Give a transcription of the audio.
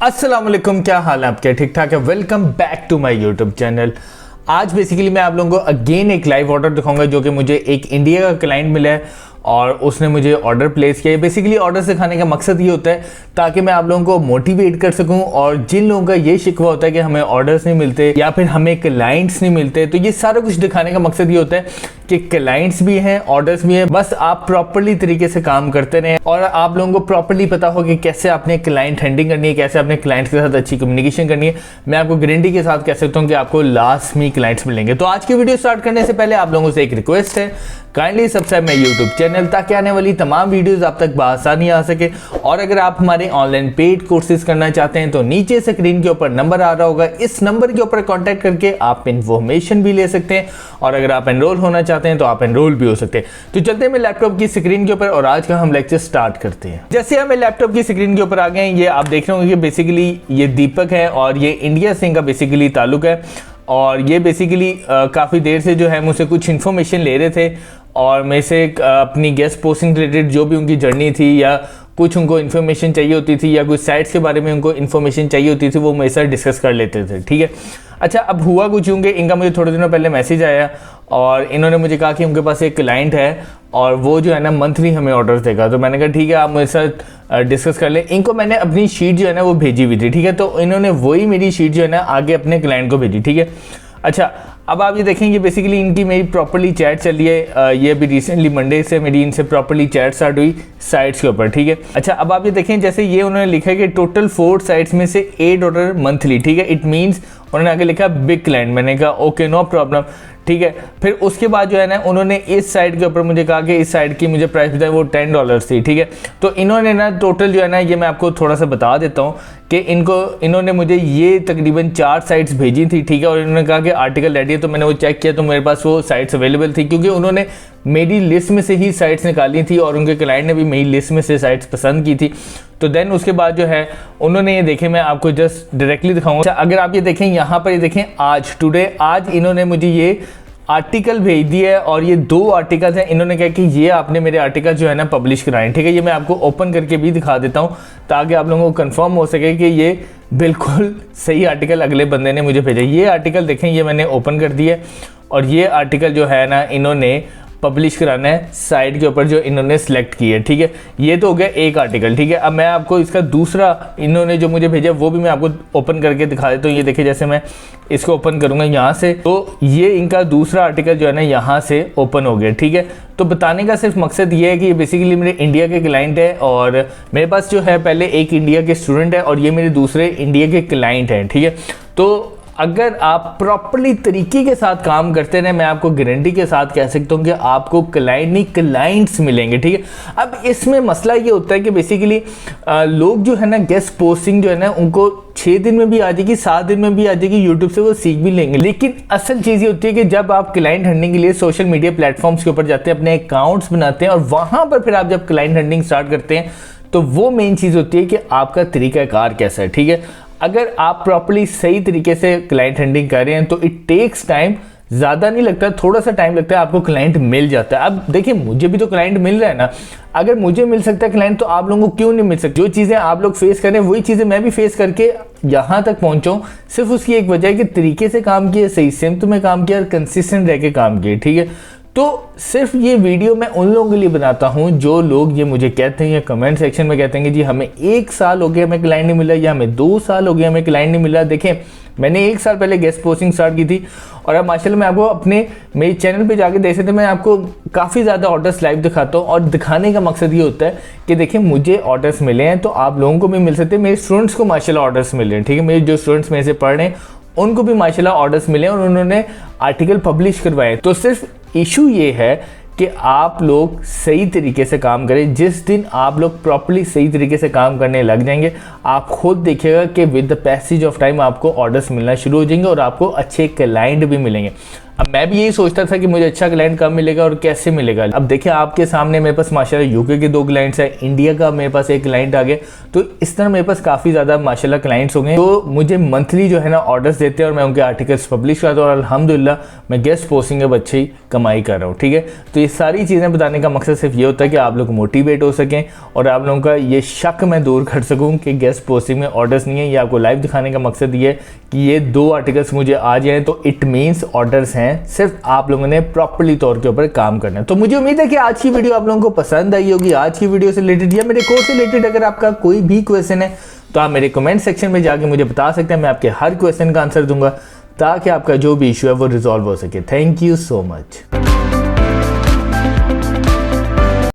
अस्सलाम वालेकुम, क्या हाल है आपके? ठीक ठाक है। Welcome back to my YouTube channel. आज बेसिकली मैं आप लोगों को अगेन एक लाइव ऑर्डर दिखाऊंगा जो कि मुझे एक इंडिया का क्लाइंट मिला है और उसने मुझे ऑर्डर प्लेस किया है। बेसिकली ऑर्डर सिखाने का मकसद ये होता है ताकि मैं आप लोगों को मोटिवेट कर सकूं, और जिन लोगों का ये शिकवा होता है कि हमें ऑर्डर्स नहीं मिलते या फिर हमें क्लाइंट्स नहीं मिलते, तो ये सारा कुछ दिखाने का मकसद ये होता है कि क्लाइंट्स भी हैं, ऑर्डर्स भी हैं, बस आप प्रॉपरली तरीके से काम करते रहें और आप लोगों को प्रॉपरली पता हो कि कैसे आपने क्लाइंट हैंडलिंग करनी है, कैसे आपने क्लाइंट्स के साथ अच्छी कम्युनिकेशन करनी है। मैं आपको गारंटी के साथ कह सकता हूँ कि आपको लास्ट में क्लाइंट्स मिलेंगे। तो आज की वीडियो स्टार्ट करने से पहले आप लोगों से एक रिक्वेस्ट है, kindly subscribe my YouTube channel ताकि आने वाली तमाम वीडियोस आप तक बआसानी आ सके। और अगर आप हमारे ऑनलाइन पेड कोर्सेज करना चाहते हैं तो नीचे स्क्रीन के ऊपर नंबर आ रहा होगा, इस नंबर के ऊपर कांटेक्ट करके आप इन्फॉर्मेशन भी ले सकते हैं, और अगर आप एनरोल होना चाहते हैं तो आप एनरोल भी हो सकते हैं। तो चलते हैं लैपटॉप की स्क्रीन के ऊपर और आज का हम लेक्चर स्टार्ट करते हैं। जैसे हमें लैपटॉप की स्क्रीन के ऊपर आ गए हैं, ये आप देख रहे होंगे कि बेसिकली ये दीपक है और ये इंडिया से इनका बेसिकली ताल्लुक है, और ये बेसिकली काफ़ी देर से जो है मुझसे कुछ इन्फॉर्मेशन ले रहे थे और मेरे से अपनी गेस्ट पोस्टिंग रिलेटेड जो भी उनकी जर्नी थी या कुछ उनको इन्फॉर्मेशन चाहिए होती थी या कुछ साइट्स के बारे में उनको इन्फॉर्मेशन चाहिए होती थी, वो मेरे साथ डिस्कस कर लेते थे। ठीक है, अच्छा, अब हुआ कुछ यूँ कि इनका मुझे थोड़े दिनों पहले मैसेज आया और इन्होंने मुझे कहा कि उनके पास एक क्लाइंट है और वो जो है ना मंथली हमें ऑर्डर देगा। तो मैंने कहा ठीक है, आप मेरे साथ डिस्कस कर लें। इनको मैंने अपनी शीट जो है ना वो भेजी हुई थी। ठीक है, तो इन्होंने वही मेरी शीट जो है ना आगे अपने क्लाइंट को भेजी। ठीक है, अच्छा, अब आप ये देखेंगे बेसिकली इनकी मेरी प्रॉपर्ली चैट चल रही है। ये अभी रिसेंटली मंडे से मेरी इनसे प्रॉपर्ली चैट स्टार्ट हुई साइट्स के ऊपर। ठीक है, अच्छा, अब आप ये देखें जैसे ये उन्होंने लिखा है कि टोटल 4 साइट्स में से 8 ऑर्डर मंथली। ठीक है, इट मीन्स उन्होंने आगे लिखा बिग क्लाइंट। मैंने कहा ओके, नो प्रॉब्लम। ठीक है, फिर उसके बाद जो है ना उन्होंने इस साइड के ऊपर मुझे कहा कि इस साइड की मुझे प्राइस बताई, वो $10 थी। ठीक है, तो इन्होंने ना टोटल जो है ना, ये मैं आपको थोड़ा सा बता देता हूँ कि इन्होंने मुझे ये तकरीबन 4 साइट्स भेजी थी। ठीक है, और इन्होंने कहा कि आर्टिकल रेडी है, तो मैंने वो चेक किया तो मेरे पास वो साइट्स अवेलेबल थी, क्योंकि उन्होंने मेरी लिस्ट में से ही साइट्स निकाली थी और उनके क्लाइंट ने भी मेरी लिस्ट में से साइट्स पसंद की थी। तो देन उसके बाद जो है उन्होंने ये देखें, मैं आपको जस्ट डायरेक्टली दिखाऊंगा। अच्छा, अगर आप ये देखें यहाँ पर, ये देखें आज इन्होंने मुझे ये आर्टिकल भेज दिया है और ये 2 आर्टिकल्स हैं। इन्होंने कहा कि ये आपने मेरे आर्टिकल जो है ना पब्लिश कराएं। ठीक है, ये मैं आपको ओपन करके भी दिखा देता हूँ ताकि आप लोगों को कंफर्म हो सके कि ये बिल्कुल सही आर्टिकल अगले बंदे ने मुझे भेजा। ये आर्टिकल देखें, ये मैंने ओपन कर दिया और ये आर्टिकल जो है ना इन्होंने पब्लिश कराना है साइट के ऊपर जो इन्होंने सेलेक्ट की है। ठीक है, ये तो हो गया एक आर्टिकल। ठीक है, अब मैं आपको इसका दूसरा इन्होंने जो मुझे भेजा वो भी मैं आपको ओपन करके दिखा देता हूँ। ये देखिए, जैसे मैं इसको ओपन करूँगा यहाँ से, तो ये इनका दूसरा आर्टिकल जो है ना यहाँ से ओपन हो गया। ठीक है, तो बताने का सिर्फ मकसद ये है कि ये बेसिकली मेरे इंडिया के क्लाइंट है और मेरे पास जो है पहले एक इंडिया के स्टूडेंट है और ये मेरे दूसरे इंडिया के क्लाइंट हैं। ठीक है, तो अगर आप प्रॉपरली तरीके के साथ काम करते रहे, मैं आपको गारंटी के साथ कह सकता हूँ कि आपको क्लाइंट नहीं क्लाइंट्स मिलेंगे। ठीक है, अब इसमें मसला ये होता है कि बेसिकली लोग जो है ना गेस्ट पोस्टिंग जो है ना उनको 6 दिन में भी आ जाएगी, 7 दिन में भी आ जाएगी, यूट्यूब से वो सीख भी लेंगे। लेकिन असल चीज़ ये होती है कि जब आप क्लाइंट हैंडलिंग के लिए सोशल मीडिया प्लेटफॉर्म्स के ऊपर जाते हैं, अपने अकाउंट्स बनाते हैं और वहाँ पर फिर आप जब क्लाइंट हैंडलिंग स्टार्ट करते हैं, तो वो मेन चीज़ होती है कि आपका तरीक़ाकार कैसा है। ठीक है, अगर आप प्रॉपर्ली सही तरीके से क्लाइंट हैंडलिंग कर रहे हैं तो इट टेक्स टाइम, ज़्यादा नहीं लगता, थोड़ा सा टाइम लगता है, आपको क्लाइंट मिल जाता है। अब देखिए, मुझे भी तो क्लाइंट मिल रहा है ना, अगर मुझे मिल सकता है क्लाइंट तो आप लोगों को क्यों नहीं मिल सकता? जो चीज़ें आप लोग फेस करें वही चीज़ें मैं भी फेस करके यहाँ तक पहुँचाऊँ, सिर्फ उसकी एक वजह है कि तरीके से काम किया, सही सिमत में काम किया और कंसिस्टेंट रह के काम किया। ठीक है, तो सिर्फ ये वीडियो मैं उन लोगों के लिए बनाता हूँ जो लोग ये मुझे कहते हैं या कमेंट सेक्शन में कहते हैं कि जी हमें 1 साल हो गया हमें क्लाइंट नहीं मिला या हमें 2 साल हो गया हमें क्लाइंट नहीं मिला। देखें, मैंने 1 साल पहले गेस्ट पोस्टिंग स्टार्ट की थी और अब माशाल्लाह मैं आपको अपने मेरे चैनल पे जाके देख सकते हैं, मैं आपको काफ़ी ज़्यादा ऑर्डर्स लाइव दिखाता हूँ और दिखाने का मकसद ये होता है कि देखिए मुझे ऑर्डर्स मिले हैं तो आप लोगों को भी मिल सकते हैं। मेरे स्टूडेंट्स को माशाल्लाह ऑर्डर्स मिले हैं। ठीक है, मेरे जो स्टूडेंट्स मेरे से पढ़ रहे हैं उनको भी माशाल्लाह ऑर्डर्स मिले और उन्होंने आर्टिकल पब्लिश करवाए। तो सिर्फ इशू ये है कि आप लोग सही तरीके से काम करें। जिस दिन आप लोग प्रॉपर्ली सही तरीके से काम करने लग जाएंगे, आप खुद देखिएगा कि with the passage of time आपको ऑर्डर्स मिलना शुरू हो जाएंगे और आपको अच्छे क्लाइंट भी मिलेंगे। अब मैं भी यही सोचता था कि मुझे अच्छा क्लाइंट कब मिलेगा और कैसे मिलेगा। अब देखिए आपके सामने मेरे पास माशाल्लाह यूके के 2 क्लाइंट्स हैं, इंडिया का मेरे पास एक क्लाइंट आ गया, तो इस तरह मेरे पास काफ़ी ज़्यादा माशाल्लाह क्लाइंट्स हो गए तो मुझे मंथली जो है ना ऑर्डर्स देते हैं और मैं उनके आर्टिकल्स पब्लिश करता हूँ और अल्हम्दुलिल्लाह मैं गेस्ट पोस्टिंग में अच्छी कमाई कर रहा हूँ। ठीक है, तो ये सारी चीज़ें बताने का मकसद सिर्फ ये होता है कि आप लोग मोटिवेट हो सकें और आप लोगों का ये शक मैं दूर कर सकूँ कि गेस्ट पोस्टिंग में ऑर्डर्स नहीं है। ये आपको लाइव दिखाने का मकसद ये है कि ये 2 आर्टिकल्स मुझे आ जाएँ तो इट मीन्स ऑर्डर्स हैं, सिर्फ आप लोगों ने प्रॉपर्ली तौर के ऊपर काम करना है। तो मुझे उम्मीद है कि आज की वीडियो आप लोगों को पसंद आई होगी। आज की वीडियो से रिलेटेड या मेरे कोर्स से रिलेटेड अगर आपका कोई भी क्वेश्चन है तो आप मेरे कमेंट सेक्शन में जाके मुझे बता सकते हैं, मैं आपके हर क्वेश्चन का आंसर दूंगा ताकि आपका जो भी इशू है वो रिजॉल्व हो सके। Thank you so much.